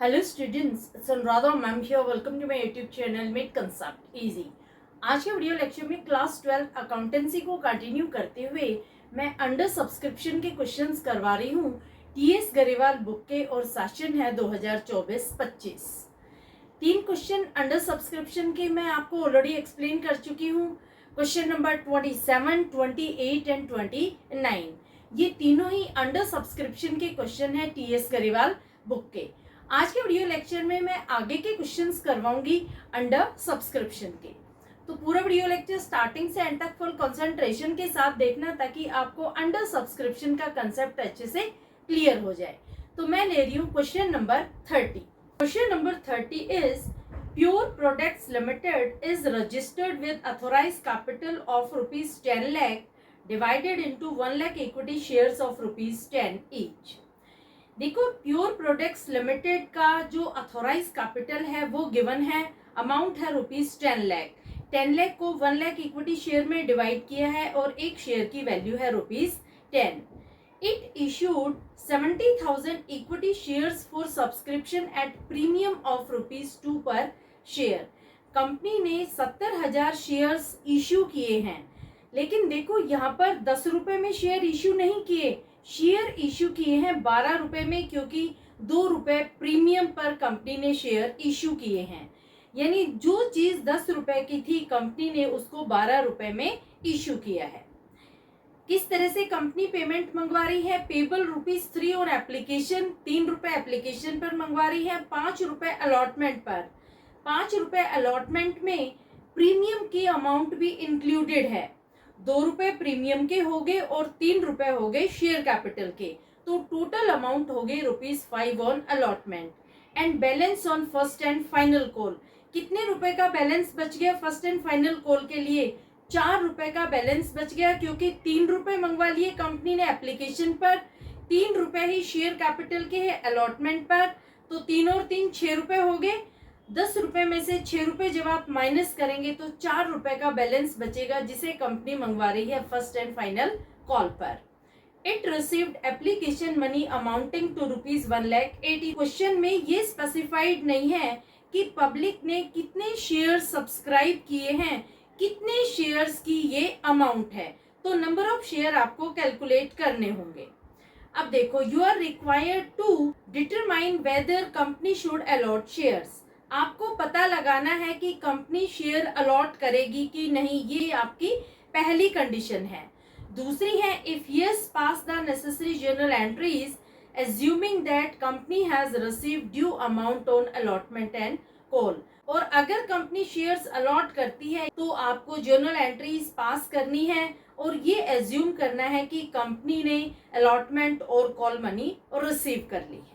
Hello students, it's Anuradha ma'am here. Welcome to my YouTube channel make concept easy. आज के video lecture में class 12 accountancy को continue करते हुए मैं अंडर सब्सक्रिप्शन के क्वेश्चंस करवा रही हूँ टीएस गरेवाल बुक के, और सेशन है 2024-25। 3 क्वेश्चन अंडर सब्सक्रिप्शन के मैं आपको ऑलरेडी एक्सप्लेन कर चुकी हूँ। क्वेश्चन नंबर 27, 28 एंड 29, ये तीनों ही अंडर सब्सक्रिप्शन के क्वेश्चन है टीएस गरेवाल बुक के। आज के वीडियो लेक्चर में मैं आगे के क्वेश्चंस करवाऊंगी अंडर सब्सक्रिप्शन के। तो पूरा वीडियो लेक्चर स्टार्टिंग से एंड तक फुल कंसंट्रेशन के साथ देखना, ताकि आपको अंडर सब्सक्रिप्शन का कंसेप्ट अच्छे से क्लियर हो जाए। तो मैं ले रही हूँ question number 30। Question number 30 is pure products limited is registered with authorised capital of ₹10 lakh divided into 1 lakh equity shares of ₹10 each. देखो, प्योर प्रोडक्ट्स लिमिटेड का जो अथोराइज कैपिटल है वो गिवन है, अमाउंट है ₹10 लाख। 10 लाख को 1 लाख इक्विटी शेयर में divide किया है और एक शेयर की वैल्यू है ₹10। It issued 70,000 equity shares for subscription at premium of ₹2 पर शेयर। कंपनी ने 70,000 शेयर्स इशू किए हैं, लेकिन देखो यहाँ पर 10 रुपए में शेयर इशू नहीं किए, शेयर इशू किए हैं 12 रुपए में, क्योंकि 2 रुपए प्रीमियम पर कंपनी ने शेयर इशू किए हैं। यानी जो चीज 10 रुपए की थी कंपनी ने उसको 12 रुपए में इशू किया है। किस तरह से कंपनी पेमेंट मंगवा रही है? पेबल ₹3 और एप्लीकेशन, 3 रुपए एप्लीकेशन पर मंगवा रही है, 5 रुपए अलॉटमेंट पर। 5 रुपए अलॉटमेंट में प्रीमियम की अमाउंट भी इंक्लूडेड है। 2 रुपए प्रीमियम के हो गए और 3 रुपए हो गए शेयर कैपिटल के, तो टोटल अमाउंट हो गई ₹5 on allotment. And balance on first and final call, कितने रुपए का बैलेंस बच गया फर्स्ट एंड फाइनल कॉल के लिए? 4 रुपए का बैलेंस बच गया, क्योंकि 3 रुपए मंगवा लिए कंपनी ने एप्लीकेशन पर, 3 रुपए ही शेयर कैपिटल के है अलॉटमेंट पर, तो 3 और 3 6 रुपए हो गए। 10 रुपए में से 6 रुपए जब आप माइनस करेंगे तो 4 रुपए का बैलेंस बचेगा, जिसे कंपनी मंगवा रही है फर्स्ट एंड फाइनल कॉल पर। It received application money amounting to ₹1,80,000। Question में ये स्पेसिफाइड नहीं है कि पब्लिक ने कितने शेयर सब्सक्राइब किए हैं, कितने शेयर्स की ये अमाउंट है, तो नंबर ऑफ शेयर आपको कैलकुलेट करने होंगे। अब देखो, you are required to determine whether company should allot shares. आपको पता लगाना है कि कंपनी शेयर अलॉट करेगी कि नहीं, ये आपकी पहली कंडीशन है। दूसरी है, if yes pass the necessary journal entries assuming that company has received due amount on allotment and call. और अगर कंपनी शेयर्स अलॉट करती है तो आपको जर्नल एंट्रीज पास करनी है और ये एज्यूम करना है कि कंपनी ने अलॉटमेंट और कॉल मनी रिसीव कर ली है।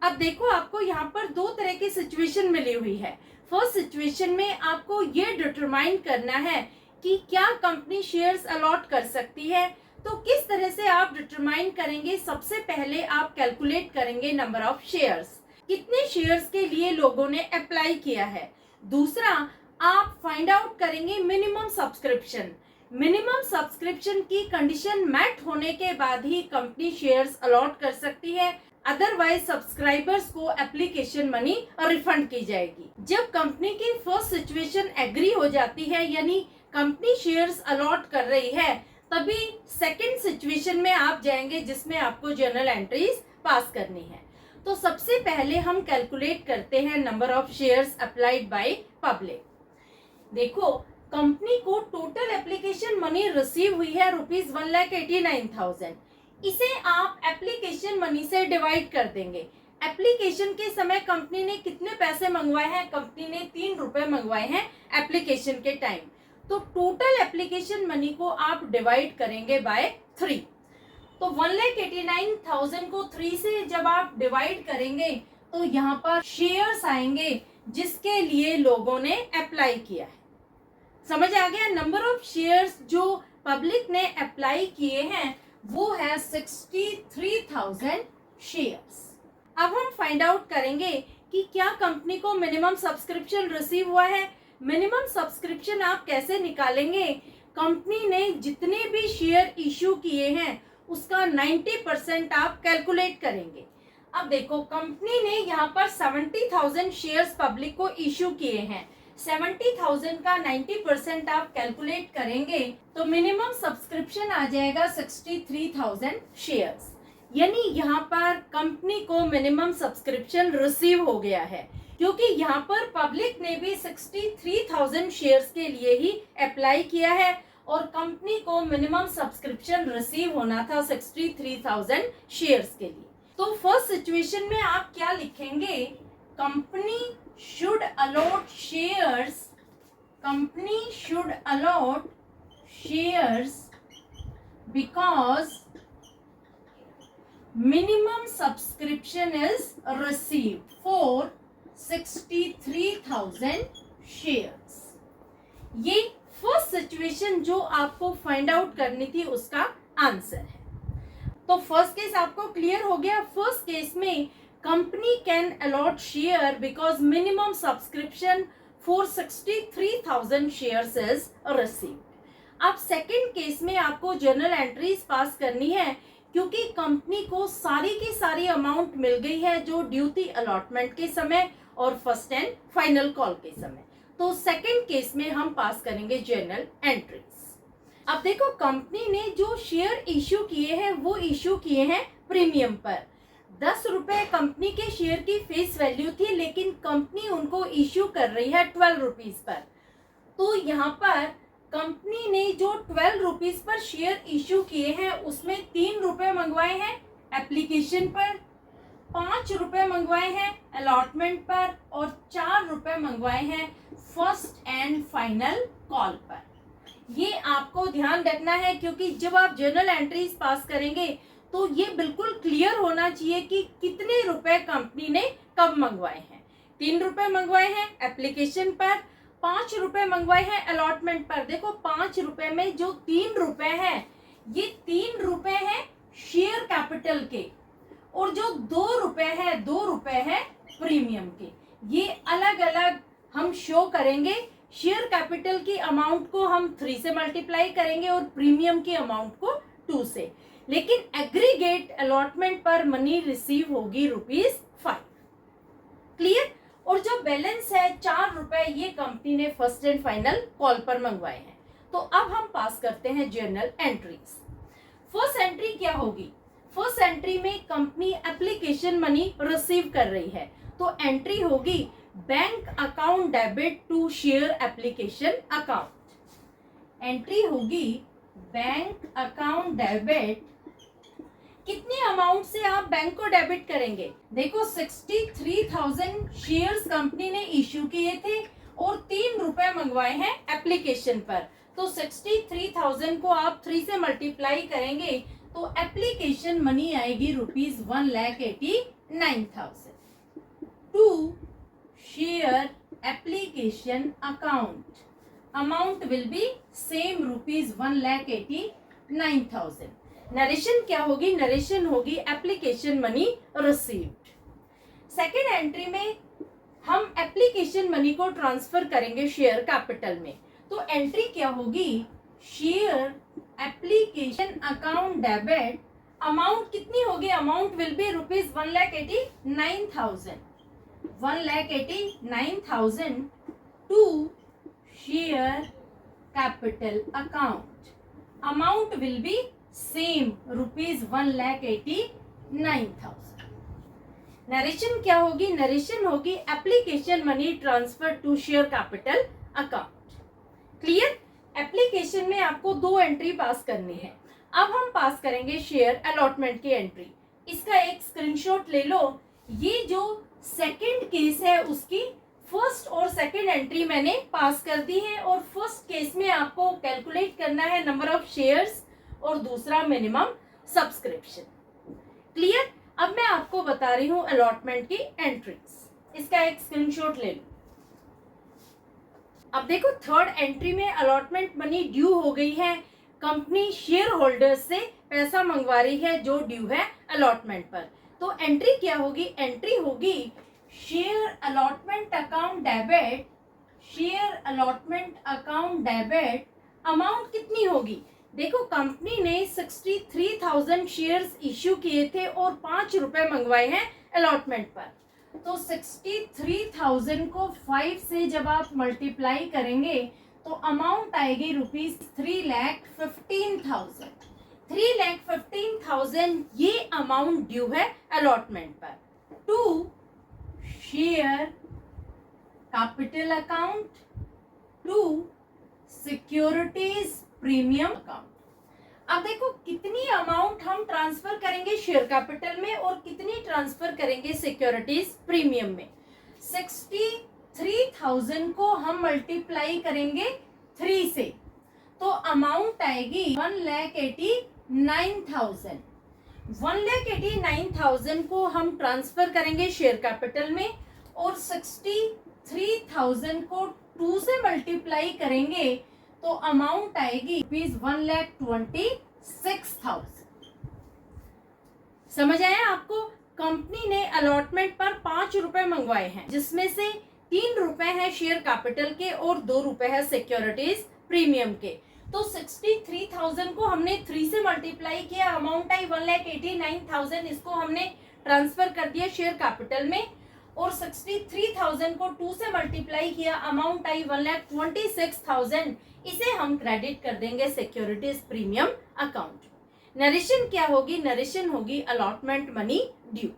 अब देखो, आपको यहाँ पर 2 तरह की सिचुएशन मिली हुई है। फर्स्ट सिचुएशन में आपको ये डिटरमाइन करना है कि क्या कंपनी शेयर्स अलॉट कर सकती है। तो किस तरह से आप डिटरमाइन करेंगे? सबसे पहले आप कैलकुलेट करेंगे नंबर ऑफ शेयर्स, कितने शेयर्स के लिए लोगों ने अप्लाई किया है। दूसरा, आप फाइंड आउट करेंगे मिनिमम सब्सक्रिप्शन। मिनिमम सब्सक्रिप्शन की कंडीशन मैट होने के बाद ही कंपनी शेयर्स अलॉट कर सकती है, अदरवाइज सब्सक्राइबर्स को एप्लीकेशन मनी रिफंड की जाएगी। जब कंपनी की फर्स्ट सिचुएशन एग्री हो जाती है, यानी कंपनी शेयर्स अलॉट कर रही है, तभी सेकंड सिचुएशन में आप जाएंगे जिसमें आपको जर्नल एंट्रीज पास करनी है। तो सबसे पहले हम कैलकुलेट करते हैं number of shares applied by public. देखो, कंपनी को टोटल एप्लीकेशन मनी रिसीव हुई है ₹1,89,000। इसे आप एप्लीकेशन मनी से डिवाइड कर देंगे। एप्लीकेशन के समय कंपनी ने कितने पैसे मंगवाए हैं? कंपनी ने 3 रुपए मंगवाए हैं एप्लीकेशन के टाइम। तो टोटल एप्लीकेशन मनी को आप डिवाइड करेंगे बाय 3। तो 1,89,000 को 3 से जब आप डिवाइड करेंगे तो यहाँ पर शेयर्स आएंगे जिसके लिए लोगों ने अप्लाई किया है। समझ आ गया? नंबर ऑफ शेयर्स जो पब्लिक ने अप्लाई किए हैं वो है 63,000 शेयर्स। अब हम फाइंड आउट करेंगे कि क्या कंपनी को मिनिमम सब्सक्रिप्शन रिसीव हुआ है। मिनिमम सब्सक्रिप्शन आप कैसे निकालेंगे? कंपनी ने जितने भी शेयर इश्यू किए हैं उसका 90% आप कैलकुलेट करेंगे। अब देखो कंपनी ने यहाँ पर 70,000 शेयर्स पब्लिक को इश्यू किए हैं। 70,000 का 90% आप कैलकुलेट करेंगे तो मिनिमम सब्सक्रिप्शन आ जाएगा 63,000 शेयर्स। यानी यहाँ पर कंपनी को मिनिमम सब्सक्रिप्शन रिसीव हो गया है, क्योंकि यहाँ पर पब्लिक ने भी 63,000 शेयर्स के लिए ही अप्लाई किया है और कंपनी को मिनिमम सब्सक्रिप्शन रिसीव होना था 63,000 शेयर्स के लिए। तो फर्स्ट सिचुएशन में आप क्या लिखेंगे? Company should allot shares because minimum subscription is received for 63,000 shares। ये फर्स्ट सिचुएशन जो आपको फाइंड आउट करनी थी उसका आंसर है। तो फर्स्ट केस आपको क्लियर हो गया। फर्स्ट केस में company can allot share because minimum subscription for 63,000 shares is received. अब सेकेंड केस में आपको जर्नल एंट्रीज पास करनी है, क्योंकि कंपनी को सारी की सारी अमाउंट मिल गई है जो ड्यू थी अलॉटमेंट के समय और फर्स्ट एंड फाइनल कॉल के समय। तो सेकंड केस में हम पास करेंगे जर्नल एंट्रीज। अब देखो कंपनी ने जो शेयर इश्यू किए हैं वो इश्यू किए हैं प्रीमियम पर। 10 रुपए कंपनी के शेयर की फेस वैल्यू थी, लेकिन कंपनी उनको इश्यू कर रही है 12 रुपीज पर। तो यहाँ पर कंपनी ने जो 12 रुपीज पर शेयर इश्यू किए हैं उसमें 3 रुपए मंगवाए हैं एप्लीकेशन पर, 5 रुपए मंगवाए हैं अलॉटमेंट पर और 4 रुपए मंगवाए हैं फर्स्ट एंड फाइनल कॉल पर। ये आपको ध्यान रखना है, क्योंकि जब आप जर्नल एंट्रीज पास करेंगे तो ये बिल्कुल क्लियर होना चाहिए कि कितने रुपए कंपनी ने कब मंगवाए हैं। 3 रुपए मंगवाए हैं एप्लीकेशन पर, 5 रुपए मंगवाए हैं अलॉटमेंट पर। देखो 5 रुपए में जो 3 रुपए हैं ये 3 रुपए हैं शेयर कैपिटल के, और जो 2 रुपए है प्रीमियम के। ये अलग अलग हम शो करेंगे। शेयर कैपिटल की अमाउंट को हम 3 से मल्टीप्लाई करेंगे और प्रीमियम की अमाउंट को 2 से, लेकिन एग्रीगेट अलॉटमेंट पर मनी रिसीव होगी ₹5। क्लियर? और जो बैलेंस है 4 रुपए ये कंपनी ने फर्स्ट एंड फाइनल कॉल पर मंगवाए हैं। तो अब हम पास करते हैं जर्नल एंट्रीज। फर्स्ट एंट्री क्या होगी? फर्स्ट एंट्री में कंपनी एप्लीकेशन मनी रिसीव कर रही है, तो एंट्री होगी bank account debit to share application account. Entry होगी बैंक अकाउंट डेबिट। कितने अमाउंट से आप बैंक को डेबिट करेंगे? देखो 63,000 शेयर्स कंपनी ने इश्यू किए थे और 3 रुपए मंगवाए हैं एप्लीकेशन पर। तो 63,000 को आप 3 से मल्टीप्लाई करेंगे तो एप्लीकेशन मनी आएगी ₹1,89,000 to share application account. Amount will be same ₹1,89,000। Narration क्या होगी? नरेशन होगी application money received. Second entry में हम एप्लीकेशन मनी को ट्रांसफर करेंगे शेयर कैपिटल में। तो एंट्री क्या होगी? Share application account debit. Amount कितनी होगी? Amount will be ₹1,89,000। 1,89,000 to share capital account. Amount will be same ₹1,89,000। Narration क्या होगी? नरेशन होगी application money transfer to share capital account. Clear? Application में आपको 2 एंट्री पास करनी है। अब हम पास करेंगे शेयर अलॉटमेंट की एंट्री। इसका एक स्क्रीनशॉट ले लो। ये जो सेकंड केस है उसकी फर्स्ट और सेकंड एंट्री मैंने पास कर दी है, और फर्स्ट केस में आपको कैलकुलेट करना है नंबर ऑफ शेयर्स और दूसरा मिनिमम सब्सक्रिप्शन। क्लियर? अब मैं आपको बता रही हूं अलॉटमेंट की एंट्रीज। इसका एक स्क्रीनशॉट ले लो। अब देखो थर्ड एंट्री में अलॉटमेंट मनी ड्यू हो गई है। कंपनी शेयर होल्डर्स से पैसा मंगवा रही है जो ड्यू है अलॉटमेंट पर। तो एंट्री क्या होगी? एंट्री होगी share allotment account debit. Share allotment account debit. Amount कितनी होगी? देखो कंपनी ने 63,000 शेयर्स इश्यू किए थे और 5 रुपए मंगवाए हैं अलॉटमेंट पर। तो 63,000 को 5 से जब आप मल्टीप्लाई करेंगे तो अमाउंट आएगी ₹3,15,000। 3,15,000 ये अमाउंट ड्यू है अलॉटमेंट पर to share capital account to securities premium account. अब देखो कितनी अमाउंट हम ट्रांसफर करेंगे शेयर कैपिटल में और कितनी ट्रांसफर करेंगे सिक्योरिटीज प्रीमियम में। 63,000 को हम मल्टीप्लाई करेंगे 3 से तो अमाउंट आएगी 1,89,000। 1,89,000 को हम ट्रांसफर करेंगे शेयर कैपिटल में और 63,000 को 2 से मल्टीप्लाई करेंगे तो अमाउंट आएगी ₹1,26,000। समझ आया आपको? कंपनी ने अलॉटमेंट पर ₹5 मंगवाए हैं जिसमें से ₹3 है शेयर कैपिटल के और ₹2 है सिक्योरिटीज प्रीमियम के। तो 63,000 को हमने 3 से मल्टीप्लाई किया, अमाउंट आई 1,89,000। इसको हमने ट्रांसफर कर दिया शेयर कैपिटल में और 63,000 को 2 से मल्टीप्लाई किया, अमाउंट आई 1,26,000। इसे हम क्रेडिट कर देंगे सिक्योरिटीज प्रीमियम अकाउंट। नरेशन क्या होगी? नरेशन होगी अलॉटमेंट मनी ड्यू।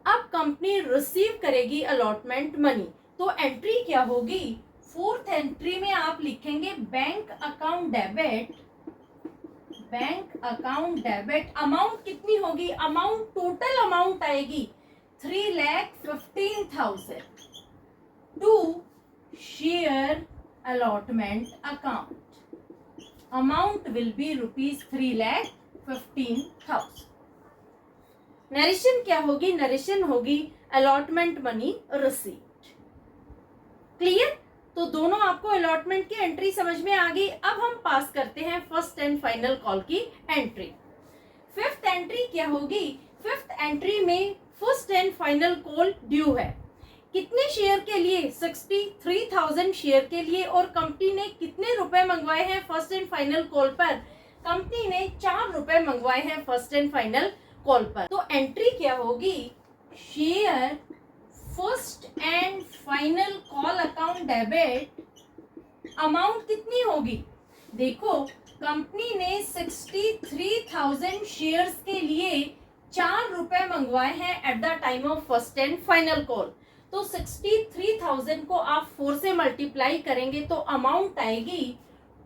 अब कंपनी रिसीव करेगी अलॉटमेंट मनी तो एंट्री क्या होगी? 4th एंट्री में आप लिखेंगे bank account debit. Bank account debit amount कितनी होगी? अमाउंट टोटल अमाउंट आएगी 3,15,000 to share allotment account. Amount will be ₹3,15,000। Narration क्या होगी? नरेशन होगी अलॉटमेंट मनी रिसीव्ड। क्लियर? तो दोनों आपको अलॉटमेंट की एंट्री समझ में आ गई। अब हम पास करते हैं फर्स्ट एंड फाइनल कॉल की एंट्री। 5th एंट्री क्या होगी? 5th एंट्री में first and final call due है। कितने शेयर के लिए? 63,000 शेयर के लिए। और कंपनी ने कितने रुपए मंगवाए हैं फर्स्ट एंड फाइनल कॉल पर? कंपनी ने ₹4 मंगवाए हैं फर्स्ट एंड फाइनल कॉल पर। तो एंट्री क्या होगी? Share first and final call account debit. Amount कितनी होगी? देखो कंपनी ने 63,000 शेयर्स के लिए ₹4 मंगवाए हैं at the time of first and final call. तो 63,000 को आप 4 से मल्टीप्लाई करेंगे तो अमाउंट आएगी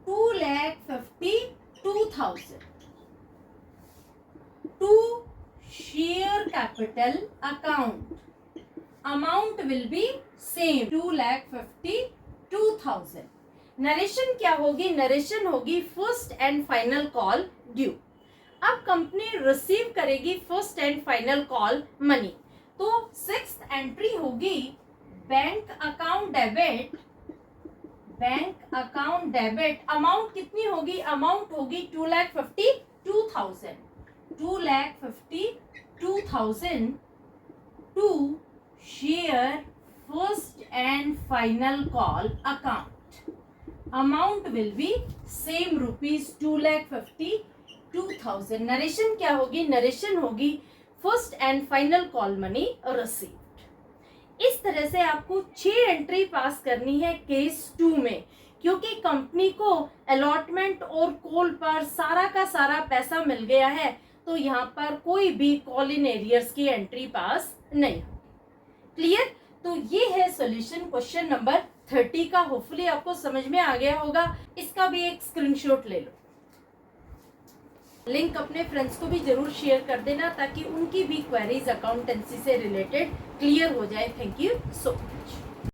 2,52,000 to share capital account. Amount will be same 2,52,000। Narration क्या होगी? नरेशन होगी first and final call due. अब कंपनी रिसीव करेगी first and final call money तो 6th एंट्री होगी bank account debit. Bank account debit amount कितनी होगी? Amount होगी 2,52,000। 2,52,000 to share first and final call account. Amount will be same ₹2,52,000। Narration क्या होगी? Narration होगी first and final call money received. इस तरह से आपको 6 एंट्री पास करनी है केस 2 में, क्योंकि कंपनी को अलॉटमेंट और कॉल पर सारा का सारा पैसा मिल गया है तो यहाँ पर कोई भी कॉल इन एरियर्स की एंट्री पास नहीं होगी। क्लियर? तो ये है सॉल्यूशन क्वेश्चन नंबर 30 का। होपफुली आपको समझ में आ गया होगा। इसका भी एक स्क्रीनशॉट ले लो। लिंक अपने फ्रेंड्स को भी जरूर शेयर कर देना ताकि उनकी भी क्वेरीज अकाउंटेंसी से रिलेटेड क्लियर हो जाए। Thank you so much.